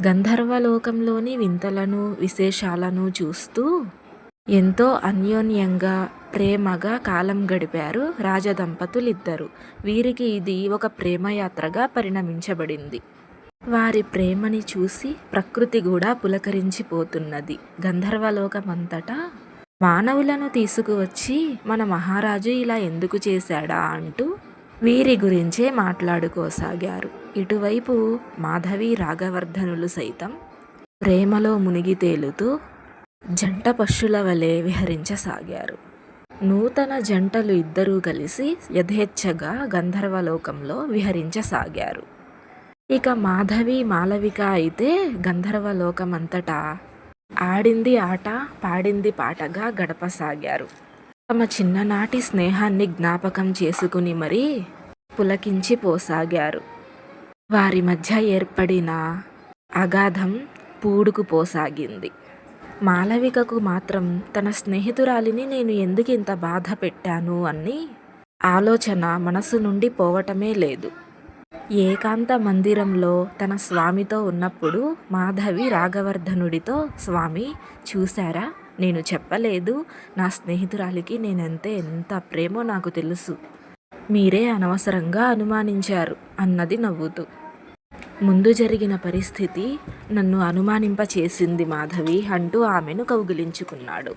గంధర్వలోకంలోని వింతలను విశేషాలను చూస్తూ ఎంతో అన్యోన్యంగా ప్రేమగా కాలం గడిపారు రాజదంపతులిద్దరూ. వీరికి ఇది ఒక ప్రేమయాత్రగా పరిణమించబడింది. వారి ప్రేమని చూసి ప్రకృతి కూడా పులకరించిపోతున్నది. గంధర్వలోకమంతటా మానవులను తీసుకువచ్చి మన మహారాజు ఇలా ఎందుకు చేశాడా అంటూ వీరి గురించే మాట్లాడుకోసాగారు. ఇటువైపు మాధవి రాఘవర్ధనులు సైతం ప్రేమలో మునిగి తేలుతూ జంట పశువుల వలె విహరించసాగారు. నూతన జంటలు ఇద్దరూ కలిసి యథేచ్ఛగా గంధర్వలోకంలో విహరించసాగారు. ఇక మాధవి మాలవిక అయితే గంధర్వలోకమంతటా ఆడింది ఆట పాడింది పాటగా గడపసాగారు. తమ చిన్ననాటి స్నేహాన్ని జ్ఞాపకం చేసుకుని మరీ పులకించిపోసాగారు. వారి మధ్య ఏర్పడిన అగాధం పూడుకుపోసాగింది. మాలవికకు మాత్రం తన స్నేహితురాలిని నేను ఎందుకు ఇంత బాధ పెట్టాను అని ఆలోచన మనసు నుండి పోవటమే లేదు. ఏకాంత మందిరంలో తన స్వామితో ఉన్నప్పుడు మాధవి రాఘవర్ధనుడితో, స్వామి చూశారా, నేను చెప్పలేదు, నా స్నేహితురాలికి నేనంటే ఎంత ప్రేమో నాకు తెలుసు, మీరే అనవసరంగా అనుమానించారు అన్నది నవ్వుతూ. ముందు జరిగిన పరిస్థితి నన్ను అనుమానింపచేసింది మాధవి అంటూ ఆమెను కౌగిలించుకున్నాడు.